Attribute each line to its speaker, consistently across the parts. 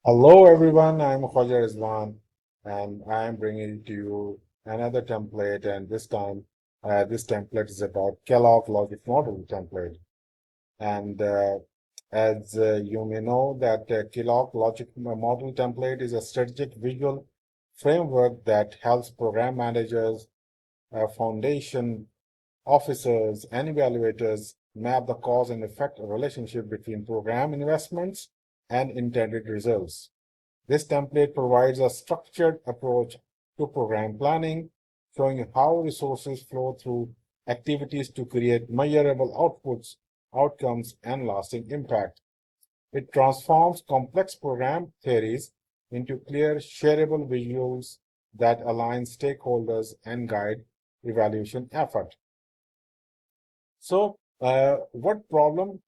Speaker 1: Hello everyone, I'm Khwaja Rizwan and I'm bringing to you another template, and this time this template is about Kellogg Logic Model Template. And as you may know that Kellogg Logic Model Template is a strategic visual framework that helps program managers, foundation officers, and evaluators map the cause and effect relationship between program investments and intended results. This template provides a structured approach to program planning, showing how resources flow through activities to create measurable outputs, outcomes, and lasting impact. It transforms complex program theories into clear, shareable visuals that align stakeholders and guide evaluation effort. So, what problem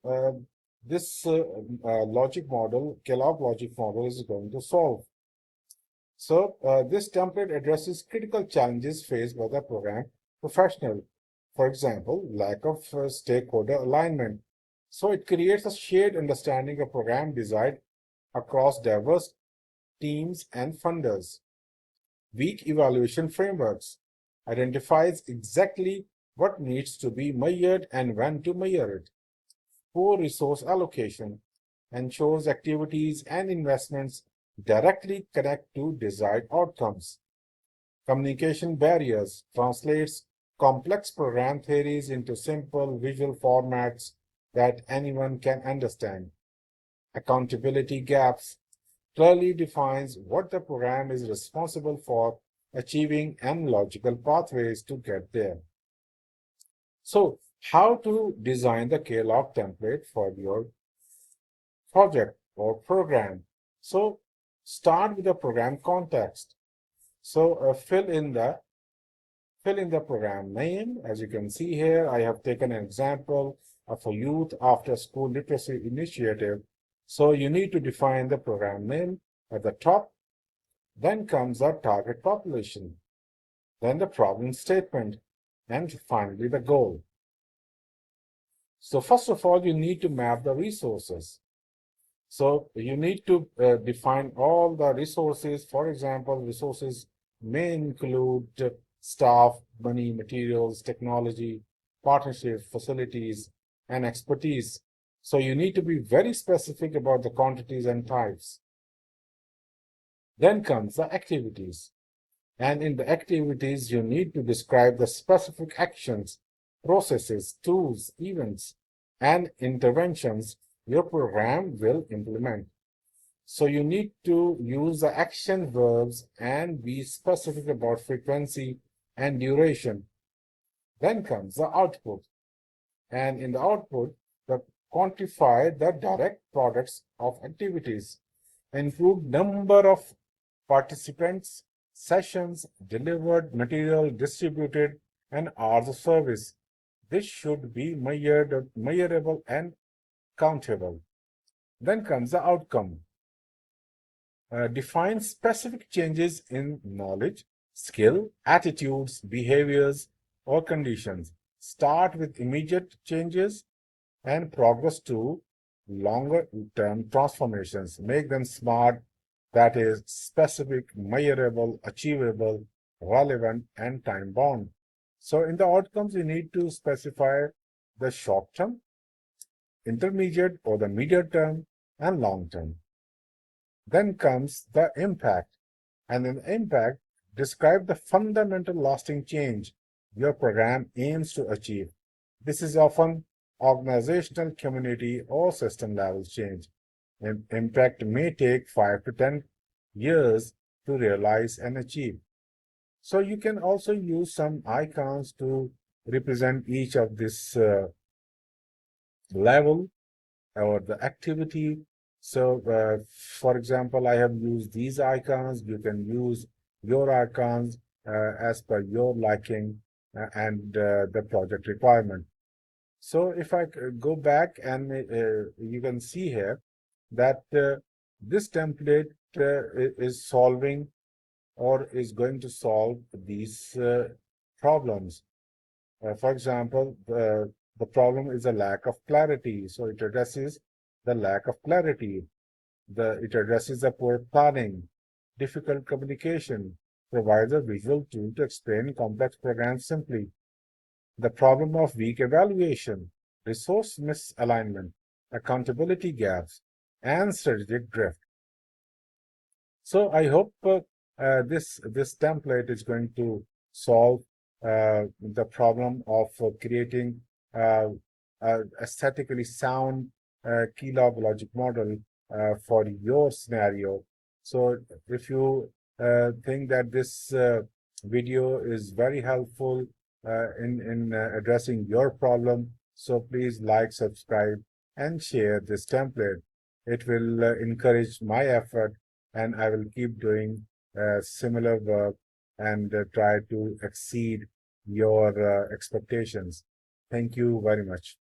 Speaker 1: this logic model, Kellogg logic model, is going to solve? So this template addresses critical challenges faced by the program professional. For example, lack of stakeholder alignment. So it creates a shared understanding of program design across diverse teams and funders. Weak evaluation frameworks identifies exactly what needs to be measured and when to measure it. Poor resource allocation ensures activities and investments directly connect to desired outcomes. Communication barriers translates complex program theories into simple visual formats that anyone can understand. Accountability gaps clearly defines what the program is responsible for achieving and logical pathways to get there. So, how to design the Kellogg template for your project or program? So, start with the program context. So, fill in the program name. As you can see here, I have taken an example of a youth after school literacy initiative. So you need to define the program name at the top. Then comes the target population, then the problem statement, and finally the goal. So first of all, you need to map the resources. So you need to define all the resources. For example, resources may include staff, money, materials, technology, partnership, facilities, and expertise. So you need to be very specific about the quantities and types. Then comes the activities. And in the activities, you need to describe the specific actions, processes, tools, events, and interventions your program will implement. So you need to use the action verbs and be specific about frequency and duration. Then comes the output. And in the output, the quantify the direct products of activities, include number of participants, sessions, delivered material distributed, and hours of service. This should be measurable and countable. Then comes the outcome. Define specific changes in knowledge, skill, attitudes, behaviors, or conditions. Start with immediate changes and progress to longer term transformations. Make them SMART, that is, specific, measurable, achievable, relevant, and time bound. So, in the outcomes, you need to specify the short term, intermediate, or the medium term, and long term. Then comes the impact. And in the impact, describe the fundamental lasting change your program aims to achieve. This is often organizational, community, or system level change. Impact may take 5 to 10 years to realize and achieve. So you can also use some icons to represent each of this level or the activity. So, for example, I have used these icons. You can use your icons as per your liking and the project requirement. So, if I go back and you can see here that this template is solving or is going to solve these problems. For example, the problem is a lack of clarity. So it addresses the lack of clarity. It addresses the poor planning, difficult communication, provides a visual tool to explain complex programs simply, the problem of weak evaluation, resource misalignment, accountability gaps, and strategic drift. So I hope this template is going to solve the problem of creating aesthetically sound Kellogg logic model for your scenario. So if you think that this video is very helpful in addressing your problem, so please like, subscribe, and share this template. It will encourage my effort, and I will keep doing similar work and try to exceed your expectations. Thank you very much.